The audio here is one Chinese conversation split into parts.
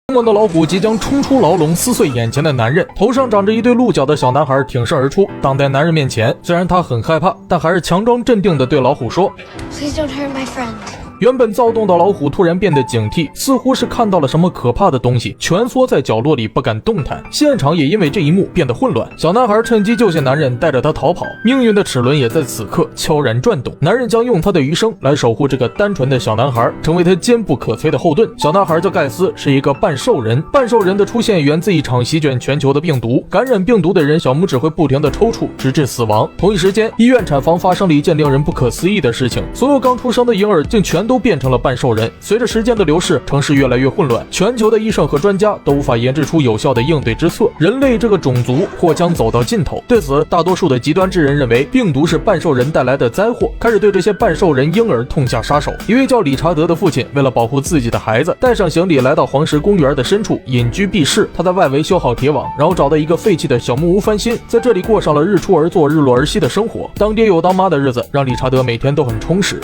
凶猛的老虎即将冲出牢笼，撕碎眼前的男人。头上长着一对鹿角的小男孩挺身而出，挡在男人面前。虽然他很害怕，但还是强装镇定地对老虎说 ：“Please don't hurt my friend。”原本躁动的老虎突然变得警惕，似乎是看到了什么可怕的东西，蜷缩在角落里不敢动弹。现场也因为这一幕变得混乱。小男孩趁机救下男人，带着他逃跑。命运的齿轮也在此刻悄然转动，男人将用他的余生来守护这个单纯的小男孩，成为他坚不可摧的后盾。小男孩叫盖斯，是一个半兽人。半兽人的出现源自一场席卷全球的病毒，感染病毒的人小拇指会不停地抽搐，直至死亡。同一时间，医院产房发生了一件令人不可思议的事情，所有刚出生的婴儿竟全都变成了半兽人。随着时间的流逝，城市越来越混乱，全球的医生和专家都无法研制出有效的应对之策，人类这个种族或将走到尽头。对此，大多数的极端之人认为病毒是半兽人带来的灾祸，开始对这些半兽人婴儿痛下杀手。一位叫理查德的父亲为了保护自己的孩子，带上行李来到黄石公园的深处隐居避世。他在外围修好铁网，然后找到一个废弃的小木屋翻新，在这里过上了日出而作日落而息的生活。当爹又当妈的日子让理查德每天都很充实。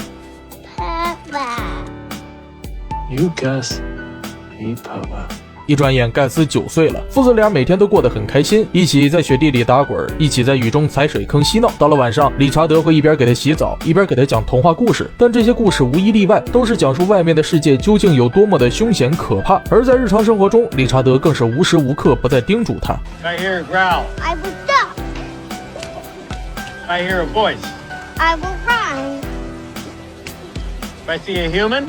You guess me, Papa. 一转眼，盖斯9岁了，父子俩每天都过得很开心，一起在雪地里打滚，一起在雨中踩水坑嬉闹。到了晚上，理查德会一边给他洗澡，一边给他讲童话故事，但这些故事无一例外都是讲述外面的世界究竟有多么的凶险可怕。而在日常生活中，理查德更是无时无刻不在叮嘱他 I hear a growl. I will duck. I hear a voice. I will run. If I see a human,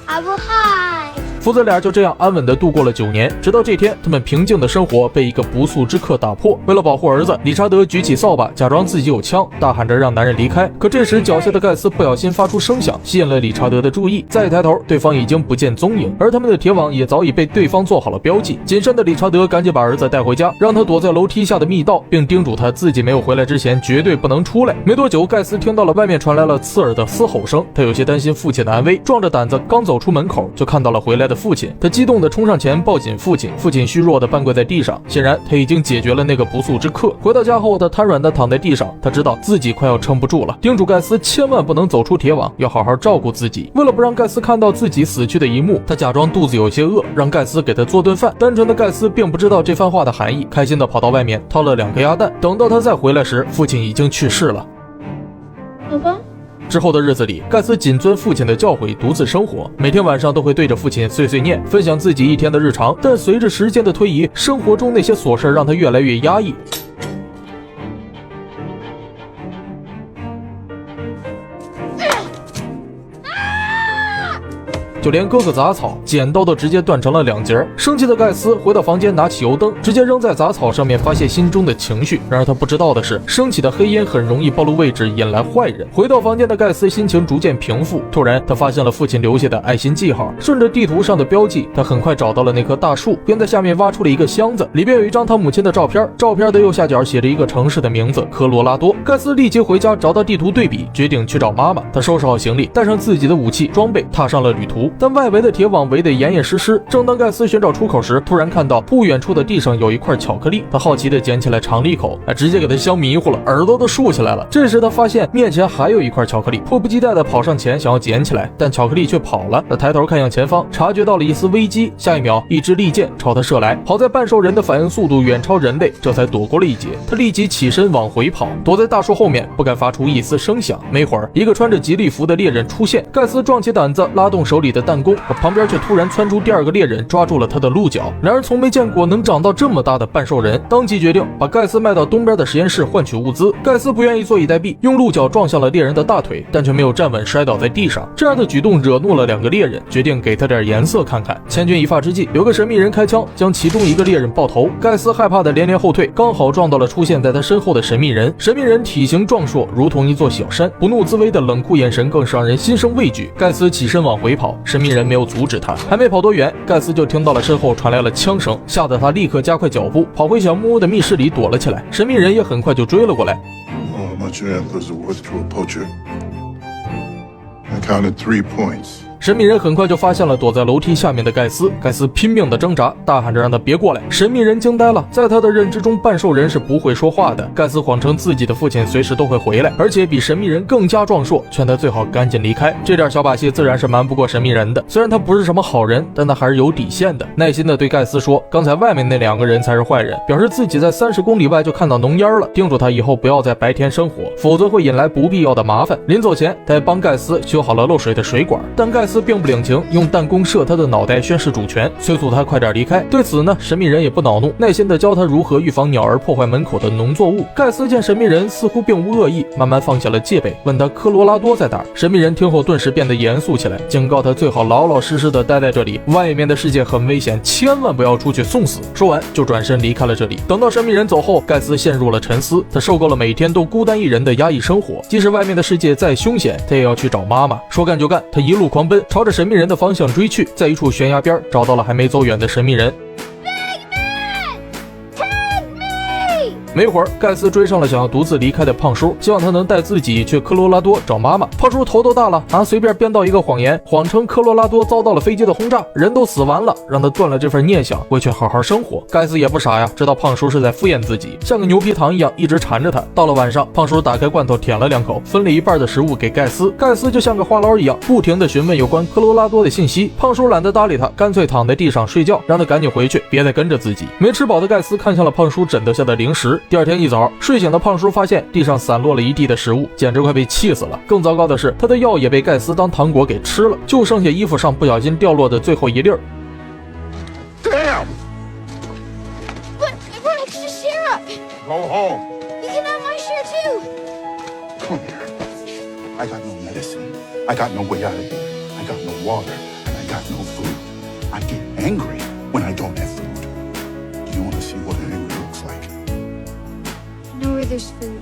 I will hide. 父子俩就这样安稳地度过了9年，直到这天，他们平静的生活被一个不速之客打破。为了保护儿子，理查德举起扫把，假装自己有枪，大喊着让男人离开。可这时，脚下的盖斯不小心发出声响，吸引了理查德的注意。再一抬头，对方已经不见踪影，而他们的铁网也早已被对方做好了标记。谨慎的理查德赶紧把儿子带回家，让他躲在楼梯下的密道，并叮嘱他自己没有回来之前绝对不能出来。没多久，盖斯听到了外面传来了刺耳的嘶吼声，他有些担心父亲的安危，壮着胆子刚走出门口，就看到了回来的父亲。他激动地冲上前抱紧父亲，父亲虚弱地半跪在地上，显然他已经解决了那个不速之客。回到家后，他瘫软地躺在地上，他知道自己快要撑不住了，叮嘱盖斯千万不能走出铁网，要好好照顾自己。为了不让盖斯看到自己死去的一幕，他假装肚子有些饿，让盖斯给他做顿饭。单纯的盖斯并不知道这番话的含义，开心地跑到外面掏了2个鸭蛋。等到他再回来时，父亲已经去世了。爸爸。之后的日子里，盖斯谨遵父亲的教诲，独自生活，每天晚上都会对着父亲碎碎念，分享自己一天的日常。但随着时间的推移，生活中那些琐事让他越来越压抑。就连割个杂草，剪刀都直接断成了2截。生气的盖斯回到房间，拿起油灯，直接扔在杂草上面，发泄心中的情绪。然而他不知道的是，升起的黑烟很容易暴露位置，引来坏人。回到房间的盖斯心情逐渐平复，突然他发现了父亲留下的爱心记号。顺着地图上的标记，他很快找到了那棵大树，并在下面挖出了一个箱子，里边有一张他母亲的照片，照片的右下角写着一个城市的名字——科罗拉多。盖斯立即回家找到地图对比，决定去找妈妈。他收拾好行李，带上自己的武器装备，踏上了旅途。但外围的铁网围得严严实实。正当盖斯寻找出口时，突然看到不远处的地上有一块巧克力，他好奇地捡起来尝了一口，直接给他香迷糊了，耳朵都竖起来了。这时他发现面前还有一块巧克力，迫不及待地跑上前想要捡起来，但巧克力却跑了。他抬头看向前方，察觉到了一丝危机，下一秒一支利箭朝他射来。好在半兽人的反应速度远超人类，这才躲过了一劫。他立即起身往回跑，躲在大树后面，不敢发出一丝声响。没会儿，一个穿着吉利服的猎人出现，盖斯壮起胆子拉动手里的弹弓，可旁边却突然窜出第2个猎人，抓住了他的鹿角。然而从没见过能长到这么大的半兽人，当即决定把盖斯卖到东边的实验室换取物资。盖斯不愿意坐以待毙，用鹿角撞向了猎人的大腿，但却没有站稳，摔倒在地上。这样的举动惹怒了2个猎人，决定给他点颜色看看。千钧一发之际，有个神秘人开枪将其中一个猎人爆头。盖斯害怕的连连后退，刚好撞到了出现在他身后的神秘人。神秘人体型壮硕，如同一座小山，不怒自威的冷酷眼神更是让人心生畏惧。盖斯起身往回跑，神秘人没有阻止他，还没跑多远，盖斯就听到了身后传来了枪声，吓得他立刻加快脚步，跑回小木屋的密室里躲了起来。神秘人也很快就追了过来。How much your antlers are worth to a poacher? I counted 3 points. 神秘人很快就发现了躲在楼梯下面的盖斯，盖斯拼命的挣扎，大喊着让他别过来。神秘人惊呆了，在他的认知中，半兽人是不会说话的。盖斯谎称自己的父亲随时都会回来，而且比神秘人更加壮硕，劝他最好赶紧离开。这点小把戏自然是瞒不过神秘人的。虽然他不是什么好人，但他还是有底线的，耐心的对盖斯说，刚才外面那2个人才是坏人，表示自己在30公里外就看到浓烟了，叮嘱他以后不要在白天生火，否则会引来不必要的麻烦。临走前，他还帮盖斯修好了漏水的水管，但盖斯并不领情，用弹弓射他的脑袋宣示主权，催促他快点离开。对此呢，神秘人也不恼怒，耐心的教他如何预防鸟儿破坏门口的农作物。盖斯见神秘人似乎并无恶意，慢慢放下了戒备，问他科罗拉多在哪儿。神秘人听后顿时变得严肃起来，警告他最好老老实实的待在这里，外面的世界很危险，千万不要出去送死。说完就转身离开了这里。等到神秘人走后，盖斯陷入了沉思，他受够了每天都孤单一人的压抑生活，即使外面的世界再凶险，他也要去找妈妈。说干就干，他一路狂奔，朝着神秘人的方向追去，在一处悬崖边找到了还没走远的神秘人。没会儿，盖斯追上了想要独自离开的胖叔，希望他能带自己去科罗拉多找妈妈。胖叔头都大了，随便编造一个谎言，谎称科罗拉多遭到了飞机的轰炸，人都死完了，让他断了这份念想，回去好好生活。盖斯也不傻呀，知道胖叔是在敷衍自己，像个牛皮糖一样一直缠着他。到了晚上，胖叔打开罐头舔了2口，分了一半的食物给盖斯。盖斯就像个话痨一样，不停地询问有关科罗拉多的信息。胖叔懒得搭理他，干脆躺在地上睡觉，让他赶紧回去，别再跟着自己。没吃饱的盖斯看向了胖叔枕头下的零食。第二天一早，睡醒的胖叔发现地上散落了一地的食物，简直快被气死了。更糟糕的是，他的药也被盖斯当糖果给吃了，就剩下衣服上不小心掉落的最后一粒儿。Damn! But everyone has to share it. Go home. You can have my share too. Come here. I got no medicine. I got no way out of here. I got no water, and I got no food. I get angry when I don't have food. Do you want to see what an angry looks like? I know where there's food.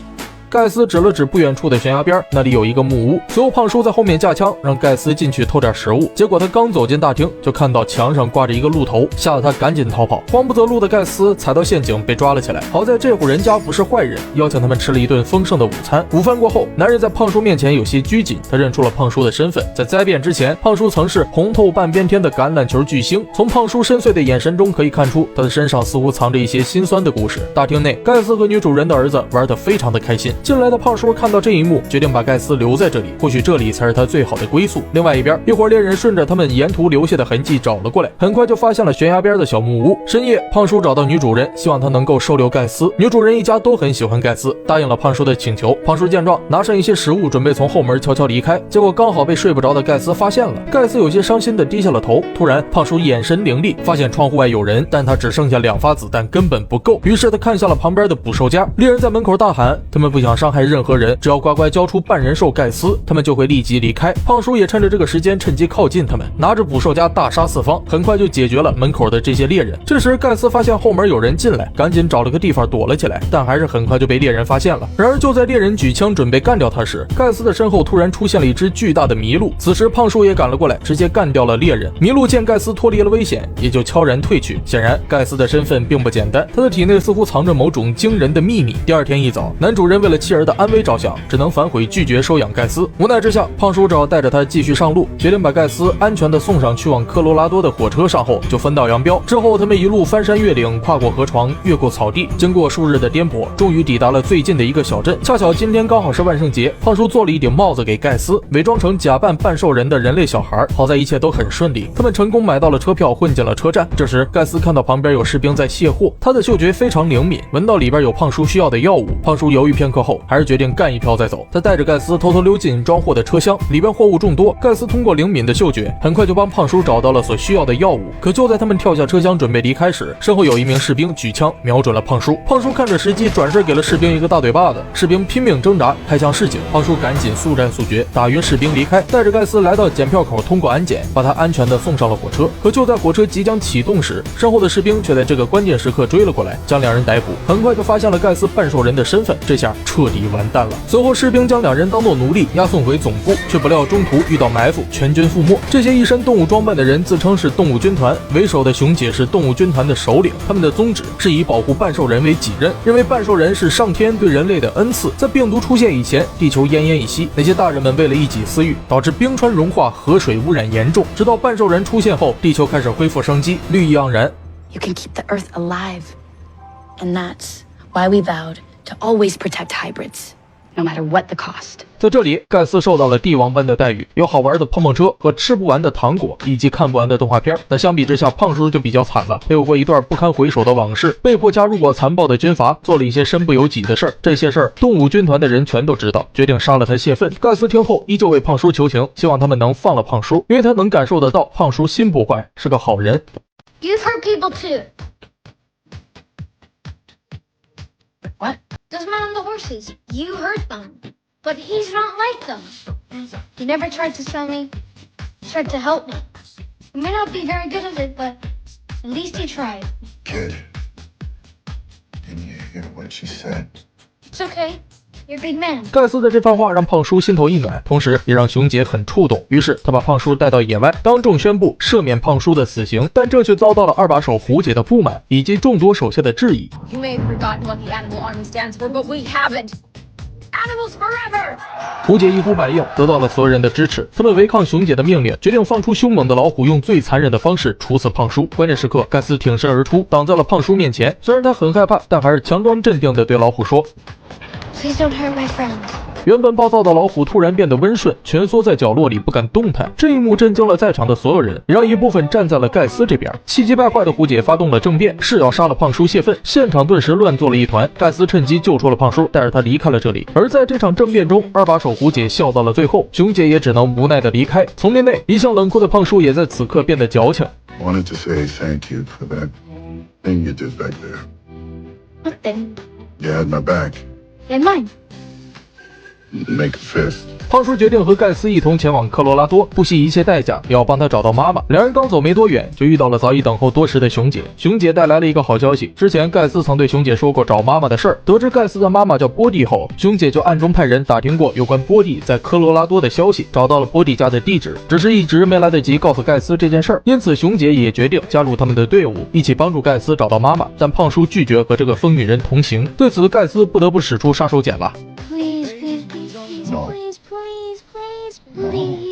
盖斯指了指不远处的悬崖边，那里有一个木屋。随后胖叔在后面架枪，让盖斯进去偷点食物。结果他刚走进大厅，就看到墙上挂着一个鹿头，吓得他赶紧逃跑。慌不择路的盖斯踩到陷阱，被抓了起来。好在这户人家不是坏人，邀请他们吃了一顿丰盛的午餐。午饭过后，男人在胖叔面前有些拘谨，他认出了胖叔的身份。在灾变之前，胖叔曾是红透半边天的橄榄球巨星。从胖叔深邃的眼神中可以看出，他的身上似乎藏着一些心酸的故事。大厅内，盖斯和女主人的儿子玩得非常的开心。进来的胖叔看到这一幕，决定把盖斯留在这里，或许这里才是他最好的归宿。另外一边，一伙猎人顺着他们沿途留下的痕迹找了过来，很快就发现了悬崖边的小木屋。深夜，胖叔找到女主人，希望她能够收留盖斯。女主人一家都很喜欢盖斯，答应了胖叔的请求。胖叔见状，拿上一些食物，准备从后门悄悄离开，结果刚好被睡不着的盖斯发现了。盖斯有些伤心地低下了头。突然，胖叔眼神凌厉，发现窗户外有人，但他只剩下2发子弹，根本不够。于是他看向了旁边的捕兽夹，猎人在门口大喊，他们不想伤害任何人，只要乖乖交出半人兽盖斯，他们就会立即离开。胖叔也趁着这个时间趁机靠近他们，拿着捕兽夹大杀四方，很快就解决了门口的这些猎人。这时盖斯发现后门有人进来，赶紧找了个地方躲了起来，但还是很快就被猎人发现了。然而就在猎人举枪准备干掉他时，盖斯的身后突然出现了一只巨大的麋鹿。此时胖叔也赶了过来，直接干掉了猎人。麋鹿见盖斯脱离了危险，也就悄然退去。显然盖斯的身份并不简单，他的体内似乎藏着某种惊人的秘密。第二天一早，男主人为了妻儿的安危着想，只能反悔拒绝收养盖斯。无奈之下，胖叔只好带着他继续上路，决定把盖斯安全地送上去往科罗拉多的火车上后，就分道扬镳。之后他们一路翻山越岭，跨过河床，越过草地，经过数日的颠簸，终于抵达了最近的一个小镇。恰巧今天刚好是万圣节，胖叔做了一顶帽子给盖斯，伪装成假扮半兽人的人类小孩。好在一切都很顺利，他们成功买到了车票，混进了车站。这时盖斯看到旁边有士兵在卸货，他的嗅觉非常灵敏，闻到里边有胖叔需要的药物。胖叔犹豫片刻后，还是决定干一票再走。他带着盖斯偷偷溜进装货的车厢，里边货物众多。盖斯通过灵敏的嗅觉，很快就帮胖叔找到了所需要的药物。可就在他们跳下车厢准备离开时，身后有一名士兵举枪瞄准了胖叔。胖叔看准时机，转身给了士兵一个大嘴巴子。士兵拼命挣扎，开枪示警。胖叔赶紧速战速决，打晕士兵离开，带着盖斯来到检票口，通过安检，把他安全地送上了火车。可就在火车即将启动时，身后的士兵却在这个关键时刻追了过来，将2人逮捕。很快就发现了盖斯半兽人的身份，这下彻底完蛋了。随后士兵将两人当作奴隶押送回总部，却不料中途遇到埋伏，全军覆没。这些一身动物装扮的人自称是动物军团，为首的熊姐是动物军团的首领，他们的宗旨是以保护半兽人为己任，认为半兽人是上天对人类的恩赐。在病毒出现以前，地球奄奄一息，那些大人们为了一己私欲，导致冰川融化，河水污染严重。直到半兽人出现后，地球开始恢复生机，绿意盎然。You can keep the Earth alive, and that's why we vowed to always protect hybrids, no matter what the cost. 在这里，盖斯受到了帝王般的待遇，有好玩的碰碰车和吃不完的糖果，以及看不完的动画片。但相比之下，胖叔就比较惨了，他有过一段不堪回首的往事，被迫加入过残暴的军阀，做了一些身不由己的事儿。这些事儿，动物军团的人全都知道，决定杀了他泄愤。盖斯听后，依旧为胖叔求情，希望他们能放了胖叔，因为他能感受得到胖叔心不坏，是个好人。You've hurt people too. What? Those men on the horses. You hurt them. But he's not like them. He never tried to sell me. He tried to help me. He may not be very good at it, but at least he tried. Kid, didn't you hear what she said? It's okay. You're a big man. 盖斯的这番话让胖叔心头一暖，同时也让熊姐很触动。于是他把胖叔带到野外，当众宣布赦免胖叔的死刑，但这却遭到了二把手胡姐的不满，以及众多手下的质疑。You may have forgotten what the Animal Army stands for, but we haven't. Animals forever! 胡姐一呼百应，得到了所有人的支持。他们违抗熊姐的命令，决定放出凶猛的老虎，用最残忍的方式处死胖叔。关键时刻，盖斯挺身而出，挡在了胖叔面前。虽然他很害怕，但还是强装镇定地对老虎说 Please don't hurt my friends. 原本暴躁的老虎突然变得温顺，蜷缩在角落里不敢动弹。这一幕震惊了在场的所有人，也让一部分站在了盖斯这边。气急败坏的胡姐发动了政变，是要杀了胖叔泄愤，现场顿时乱作了一团。盖斯趁机救出了胖叔，带着他离开了这里。而在这场政变中，二把手胡姐笑到了最后，熊姐也只能无奈的离开。丛林内一向冷酷的胖叔也在此刻变得矫情。Wanted to say thank you for that thing you did back there. What then? You had my back. And mine. Make a fist. 胖叔决定和盖斯一同前往科罗拉多，不惜一切代价也要帮他找到妈妈。两人刚走没多远，就遇到了早已等候多时的熊姐。熊姐带来了一个好消息，之前盖斯曾对熊姐说过找妈妈的事儿。得知盖斯的妈妈叫波蒂后，熊姐就暗中派人打听过有关波蒂在科罗拉多的消息，找到了波蒂家的地址，只是一直没来得及告诉盖斯这件事儿。因此，熊姐也决定加入他们的队伍，一起帮助盖斯找到妈妈。但胖叔拒绝和这个疯女人同行，对此盖斯不得不使出杀手锏了。Please, please, please, please, No. please, please, please, please.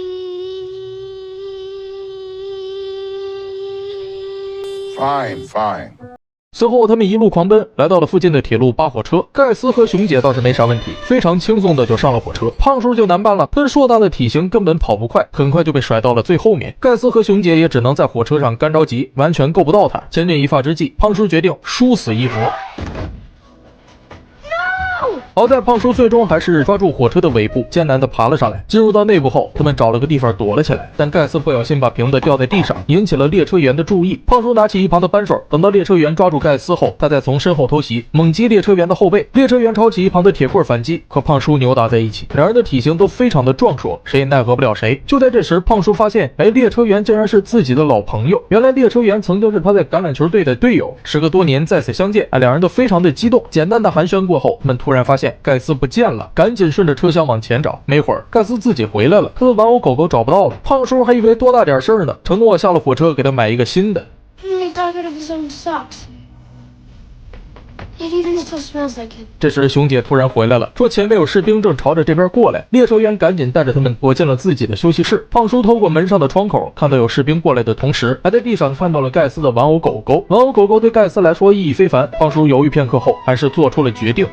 Fine. 随后，他们一路狂奔，来到了附近的铁路扒火车。盖斯和熊姐倒是没啥问题，非常轻松的就上了火车。胖叔就难办了，他硕大的体型根本跑不快，很快就被甩到了最后面。盖斯和熊姐也只能在火车上干着急，完全够不到他。千钧一发之际，胖叔决定殊死一搏。好在胖叔最终还是抓住火车的尾部，艰难地爬了上来。进入到内部后，他们找了个地方躲了起来。但盖斯不小心把瓶子掉在地上，引起了列车员的注意。胖叔拿起一旁的扳手，等到列车员抓住盖斯后，他再从身后偷袭，猛击列车员的后背。列车员抄起一旁的铁棍反击，和胖叔扭打在一起。两人的体型都非常的壮硕，谁也奈何不了谁。就在这时，胖叔发现，列车员竟然是自己的老朋友。原来列车员曾经是他在橄榄球队的队友，时隔多年再次相见，两人都非常的激动。简单的寒暄过后，他们突然发现盖斯不见了，赶紧顺着车厢往前找。没会儿，盖斯自己回来了，他的玩偶狗狗找不到了。胖叔还以为多大点事儿呢，承诺下了火车给他买一个新的。He got rid of his own socks. It even still smells like it. 这时，熊姐突然回来了，说前面有士兵正朝着这边过来。列车员赶紧带着他们躲进了自己的休息室。胖叔透过门上的窗口看到有士兵过来的同时，还在地上看到了盖斯的玩偶狗狗。玩偶狗狗对盖斯来说意义非凡。胖叔犹豫片刻后，还是做出了决定。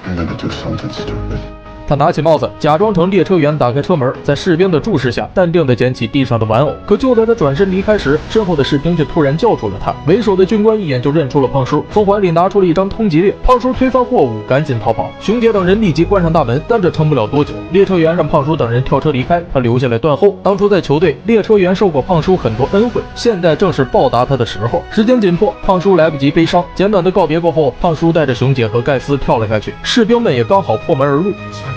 You're gonna do something stupid. 他拿起帽子，假装成列车员，打开车门，在士兵的注视下，淡定地捡起地上的玩偶。可就在他转身离开时，身后的士兵却突然叫住了他。为首的军官一眼就认出了胖叔，从怀里拿出了一张通缉令。胖叔推翻货物，赶紧逃跑。熊姐等人立即关上大门，但这撑不了多久。列车员让胖叔等人跳车离开，他留下来断后。当初在球队，列车员受过胖叔很多恩惠，现在正是报答他的时候。时间紧迫，胖叔来不及悲伤。简短的告别过后，胖叔带着熊姐和盖斯跳了下去，士兵们也刚好破门而入。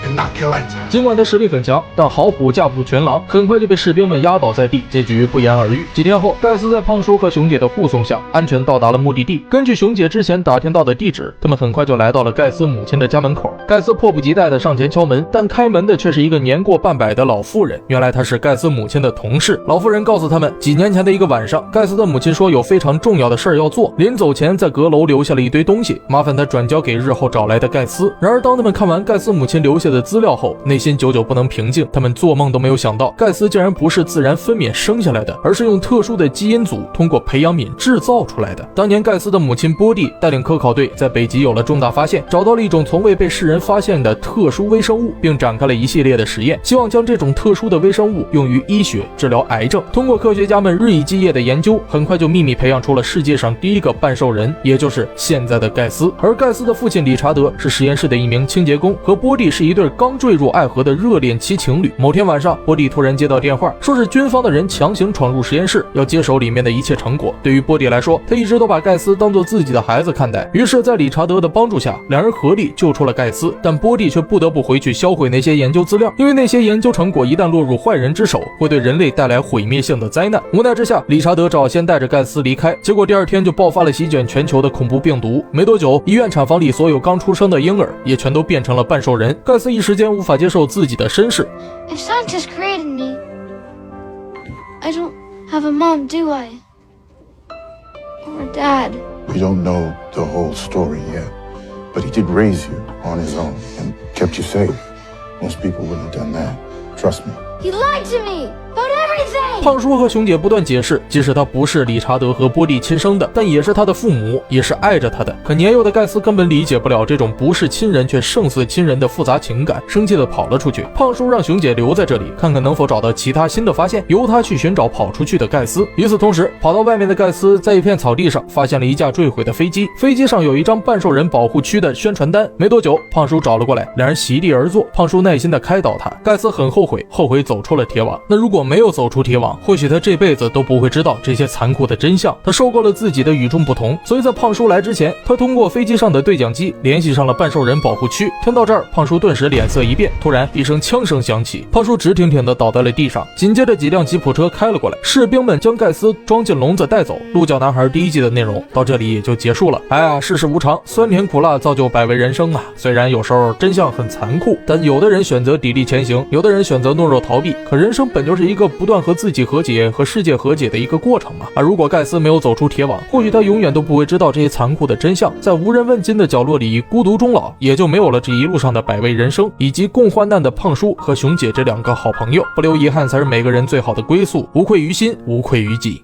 inoculate. 尽管他实力很强，但好虎架不住群狼，很快就被士兵们压倒在地，结局不言而喻。几天后，盖斯在胖叔和熊姐的护送下，安全到达了目的地。根据熊姐之前打听到的地址，他们很快就来到了盖斯母亲的家门口。盖斯迫不及待地上前敲门，但开门的却是一个年过半百的老妇人。原来她是盖斯母亲的同事。老妇人告诉他们，几年前的一个晚上，盖斯的母亲说有非常重要的事要做，临走前在阁楼留下了一堆东西，麻烦他转交给日后找来的盖斯。然而当他们看完盖斯母亲留下的资料后，内心久久不能平静。他们做梦都没有想到，盖斯竟然不是自然分娩生下来的，而是用特殊的基因组通过培养皿制造出来的。当年盖斯的母亲波蒂带领科考队在北极有了重大发现，找到了一种从未被世人发现的特殊微生物，并展开了一系列的实验，希望将这种特殊的微生物用于医学治疗癌症。通过科学家们日以继夜的研究，很快就秘密培养出了世界上第一个半兽人，也就是现在的盖斯。而盖斯的父亲理查德是实验室的一名清洁工，和波蒂是一对刚坠入爱河的热恋期情侣。某天晚上，波蒂突然接到电话，说是军方的人强行闯入实验室，要接手里面的一切成果。对于波蒂来说，他一直都把盖斯当作自己的孩子看待。于是在理查德的帮助下，两人合力救出了盖斯，但波蒂却不得不回去销毁那些研究资料，因为那些研究成果一旦落入坏人之手，会对人类带来毁灭性的灾难。无奈之下，理查德早先带着盖斯离开，结果第二天就爆发了席卷全球的恐怖病毒。没多久，医院产房里所有刚出生的婴儿也全都变成了半兽人。盖斯一时间无法接受自己的身世。If scientists created me, I don't have a mom, do I? Or a dad? We don't know the whole story yet, but he did raise you on his own and kept you safe. Most people wouldn't have done that. Trust me. He lied to me about everything! 胖叔和熊姐不断解释，即使他不是理查德和波蒂亲生的，但也是他的父母，也是爱着他的。可年幼的盖斯根本理解不了这种不是亲人却胜似亲人的复杂情感，生气地跑了出去。胖叔让熊姐留在这里，看看能否找到其他新的发现，由他去寻找跑出去的盖斯。与此同时，跑到外面的盖斯在一片草地上发现了一架坠毁的飞机，飞机上有一张半兽人保护区的宣传单。没多久，胖叔找了过来，两人席地而坐。胖叔耐心地开导他，盖斯很后悔走出了铁网。那如果没有走出铁网，或许他这辈子都不会知道这些残酷的真相。他受够了自己的与众不同，所以在胖叔来之前，他通过飞机上的对讲机联系上了半兽人保护区。听到这儿，胖叔顿时脸色一变，突然一声枪声响起，胖叔直挺挺地倒在了地上。紧接着几辆吉普车开了过来，士兵们将盖斯装进笼子带走。鹿角男孩第一季的内容到这里也就结束了。哎呀，世事无常，酸甜苦辣造就百味人生啊！虽然有时候真相很残酷，但有的人选择砥砺前行，有的人选择懦弱逃避。可人生本就是一个不断和自己和解、和世界和解的一个过程嘛。而如果盖斯没有走出铁网，或许他永远都不会知道这些残酷的真相，在无人问津的角落里孤独终老，也就没有了这一路上的百味人生，以及共患难的胖叔和熊姐这两个好朋友。不留遗憾才是每个人最好的归宿，无愧于心，无愧于己。